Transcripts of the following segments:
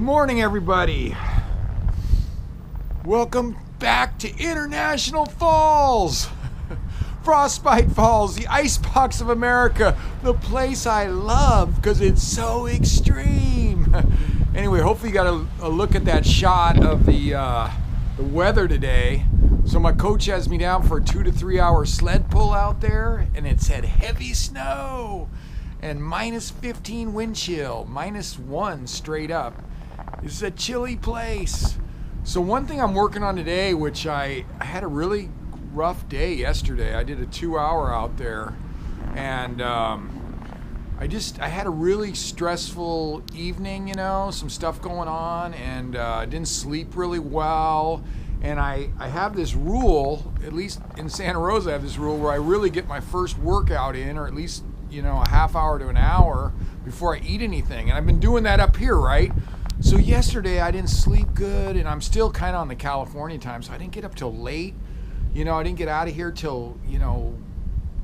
Good morning, everybody. Welcome back to International Falls. Frostbite Falls, the icebox of America, the place I love because it's so extreme. Anyway, hopefully you got a look at that shot of the weather today. So my coach has me down for a 2 to 3 hour sled pull out there, and it said heavy snow and minus 15 wind chill, -1 straight up. This is a chilly place. So one thing I'm working on today, which I had a really rough day yesterday. I did a 2 hour out there, and I had a really stressful evening, you know, some stuff going on, and I didn't sleep really well. And I have this rule, at least in Santa Rosa I have this rule where I really get my first workout in, or at least, you know, a half hour to an hour before I eat anything. And I've been doing that up here, right? So yesterday I didn't sleep good, and I'm still kind of on the California time, so I didn't get up till late. You know, I didn't get out of here till, you know,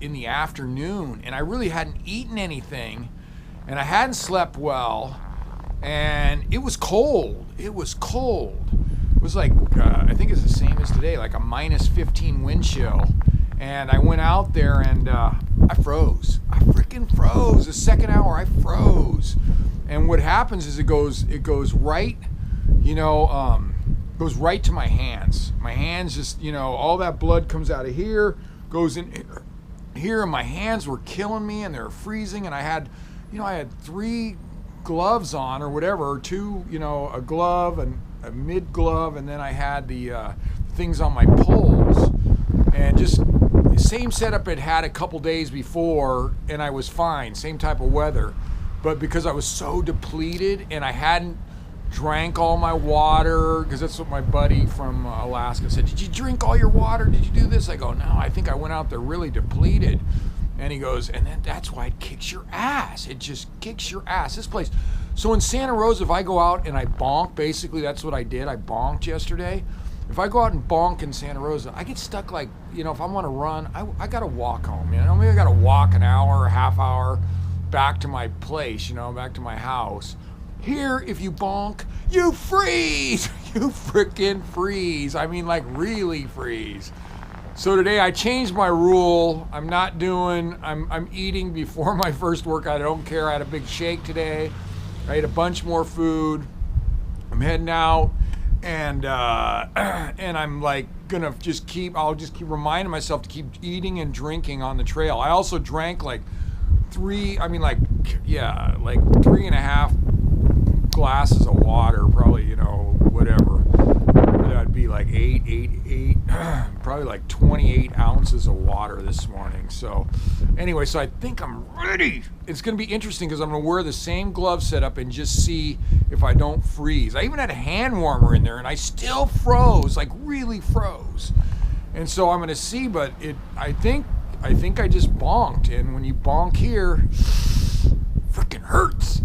in the afternoon, and I really hadn't eaten anything, and I hadn't slept well, and it was cold. It was cold. It was like, I think it's the same as today, like a -15 wind chill. And I went out there and I froze. I freaking froze. The second hour I froze. And what happens is it goes right, you know, goes right to my hands. My hands just, you know, all that blood comes out of here, goes in here, and my hands were killing me, and they were freezing. And I had 3 gloves on or whatever, or 2, you know, a glove and a mid glove, and then I had the things on my poles, and just the same setup it had a couple days before, and I was fine, same type of weather. But because I was so depleted and I hadn't drank all my water, because that's what my buddy from Alaska said, did you drink all your water? Did you do this? I go, no, I think I went out there really depleted. And he goes, and then that's why it kicks your ass. It just kicks your ass. This place. So in Santa Rosa, if I go out and I bonk, basically that's what I did. I bonked yesterday. If I go out and bonk in Santa Rosa, I get stuck, like, you know, if I want to run, I got to walk home. You know, maybe I got to walk an hour, a half hour back to my place, you know, back to my house. Here, if you bonk, you freeze. You freaking freeze. I mean, like, really freeze. So today I changed my rule. I'm eating before my first workout. I don't care. I had a big shake today. I ate a bunch more food. I'm heading out, and I'm like I'll just keep reminding myself to keep eating and drinking on the trail. I also drank like 3.5 glasses of water, probably, you know, whatever. That'd be like eight, probably like 28 ounces of water this morning. So anyway, so I think I'm ready. It's going to be interesting because I'm going to wear the same glove setup and just see if I don't freeze. I even had a hand warmer in there, and I still froze, like really froze. And so I'm going to see, but I think I just bonked, and when you bonk here, freaking hurts.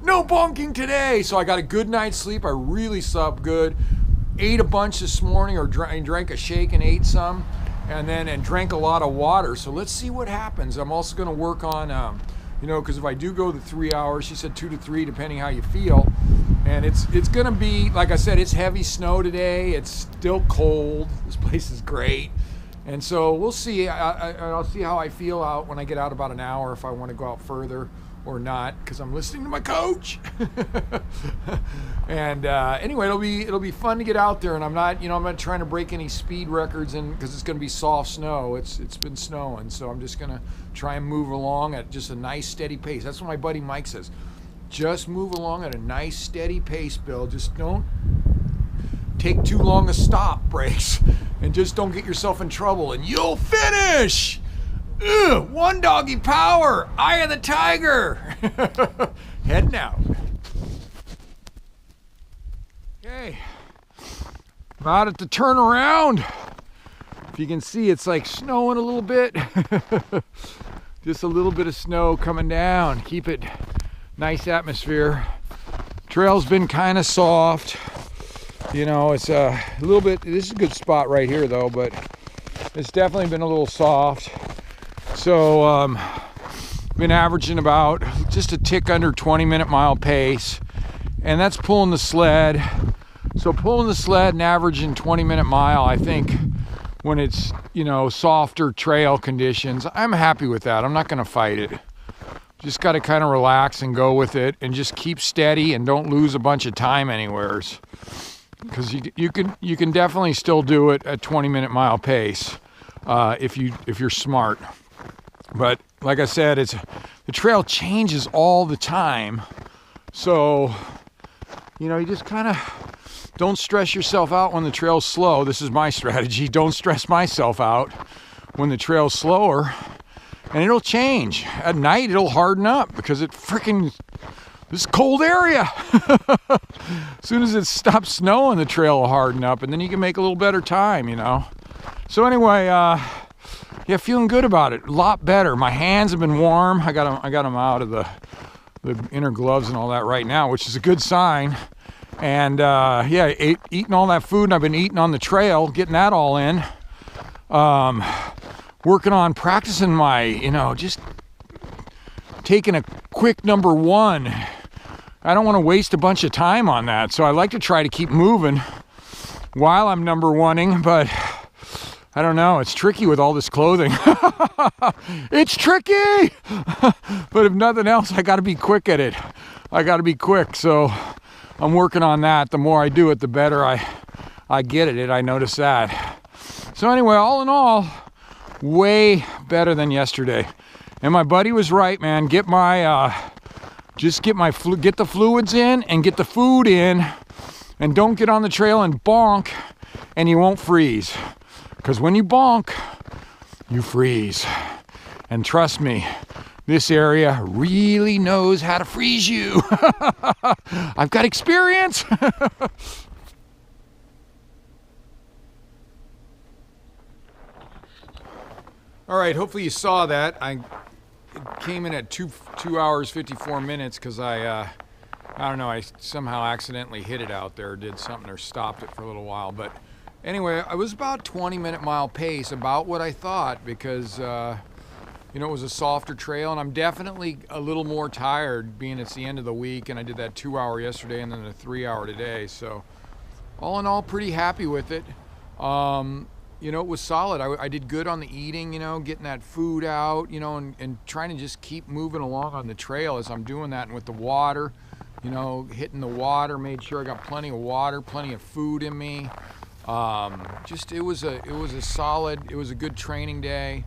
No bonking today. So I got a good night's sleep. I really slept good. Ate a bunch this morning, or drank a shake and ate some, and drank a lot of water. So let's see what happens. I'm also going to work on, you know, because if I do go the 3 hours, she said 2 to 3, depending how you feel. And it's going to be, like I said, it's heavy snow today. It's still cold. This place is great. And so we'll see. I'll see how I feel out when I get out about an hour, if I want to go out further or not, because I'm listening to my coach. And anyway, it'll be fun to get out there, and I'm not trying to break any speed records, because it's going to be soft snow. It's been snowing, so I'm just going to try and move along at just a nice steady pace. That's what my buddy Mike says. Just move along at a nice steady pace, Bill. Just don't take too long of stop breaks, and just don't get yourself in trouble, and you'll finish. One doggy power, eye of the tiger. Heading out. Okay, I'm out at the turnaround. If you can see, it's like snowing a little bit. Just a little bit of snow coming down. Keep it nice atmosphere. Trail's been kind of soft. You know, it's a little bit, this is a good spot right here though, but it's definitely been a little soft. So been averaging about just a tick under 20-minute mile pace, and that's pulling the sled. So pulling the sled and averaging 20-minute mile, I think when it's, you know, softer trail conditions, I'm happy with that. I'm not going to fight it. Just got to kind of relax and go with it and just keep steady and don't lose a bunch of time anywheres. Because you can definitely still do it at 20-minute mile pace if you're smart. But like I said, the trail changes all the time. So, you know, you just kind of don't stress yourself out when the trail's slow. This is my strategy. Don't stress myself out when the trail's slower. And it'll change. At night, it'll harden up because this cold area. As soon as it stops snowing, the trail will harden up, and then you can make a little better time, you know. So anyway, yeah, feeling good about it. A lot better. My hands have been warm. I got them out of the inner gloves and all that right now, which is a good sign. And yeah, eating all that food, and I've been eating on the trail, getting that all in. Working on practicing my, you know, just taking a quick number one. I don't want to waste a bunch of time on that, so I like to try to keep moving while I'm number oneing, but I don't know, it's tricky with all this clothing. It's tricky! But if nothing else, I got to be quick at it. I got to be quick, so I'm working on that. The more I do it, the better I get at it. I notice that. So anyway, all in all, way better than yesterday. And my buddy was right, man. Get the fluids in and get the food in, and don't get on the trail and bonk, and you won't freeze. Because when you bonk, you freeze. And trust me, this area really knows how to freeze you. I've got experience. All right, hopefully you saw that. I came in at 2 hours 54 minutes because I don't know, I somehow accidentally hit it out there, did something or stopped it for a little while. But anyway, I was about 20-minute mile pace, about what I thought, because you know, it was a softer trail, and I'm definitely a little more tired being it's the end of the week, and I did that 2 hour yesterday and then a 3 hour today. So all in all, pretty happy with it. You know, it was solid. I did good on the eating, you know, getting that food out, you know, and trying to just keep moving along on the trail as I'm doing that. And with the water, you know, hitting the water, made sure I got plenty of water, plenty of food in me. Just, it was a solid, it was a good training day.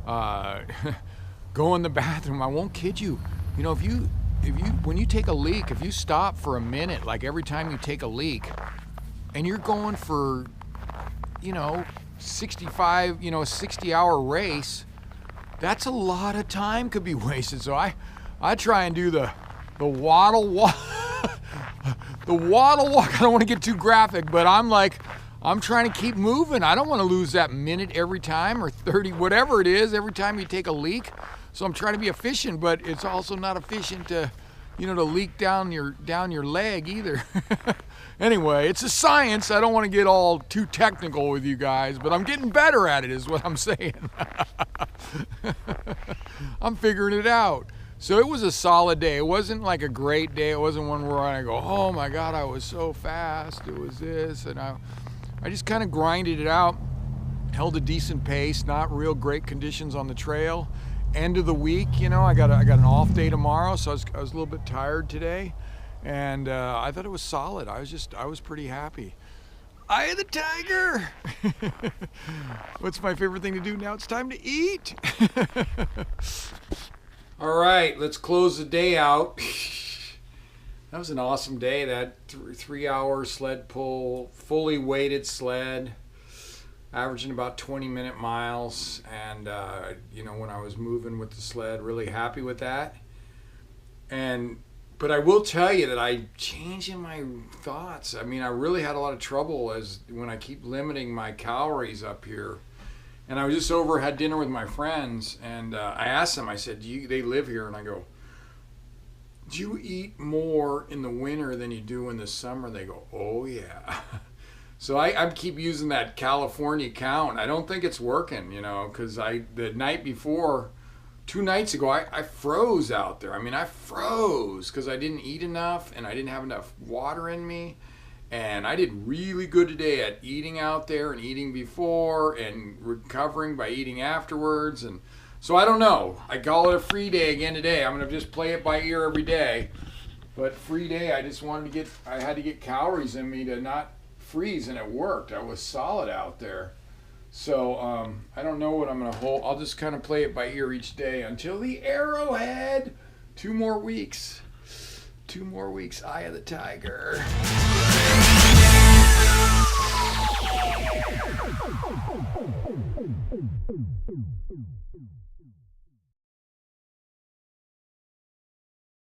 Go in the bathroom, I won't kid you. You know, when you take a leak, if you stop for a minute, like every time you take a leak, and you're going for, you know, 65, you know, a 60-hour race, that's a lot of time could be wasted. So I try and do the waddle walk. The waddle walk. I don't want to get too graphic, but I'm trying to keep moving. I don't want to lose that minute every time, or 30, whatever it is, every time you take a leak. So I'm trying to be efficient, but it's also not efficient to, you know, to leak down your leg either. Anyway, it's a science. I don't want to get all too technical with you guys, but I'm getting better at it is what I'm saying. I'm figuring it out. So it was a solid day. It wasn't like a great day. It wasn't one where I go, oh my God, I was so fast. It was this. And I just kind of grinded it out, held a decent pace, not real great conditions on the trail. End of the week, you know, I got an off day tomorrow, so I was a little bit tired today. And I thought it was solid. I was pretty happy. Eye of the tiger. What's my favorite thing to do now? It's time to eat. All right, let's close the day out. That was an awesome day. That 3 hour sled pull, fully weighted sled, averaging about 20-minute miles. And you know, when I was moving with the sled, really happy with that. But I will tell you that I changing my thoughts. I mean, I really had a lot of trouble when I keep limiting my calories up here. And I was just had dinner with my friends, and I asked them, I said, they live here, and I go, do you eat more in the winter than you do in the summer? They go, oh yeah. So I keep using that California count. I don't think it's working, you know, because the night before, 2 nights ago, I froze out there. I mean, I froze because I didn't eat enough and I didn't have enough water in me. And I did really good today at eating out there and eating before and recovering by eating afterwards. And so I don't know. I call it a free day again today. I'm going to just play it by ear every day. But free day, I just wanted to get, I had to get calories in me to not freeze, and it worked. I was solid out there. So I don't know what I'm going to hold. I'll just kind of play it by ear each day until the Arrowhead. 2 more weeks. 2 more weeks. Eye of the tiger.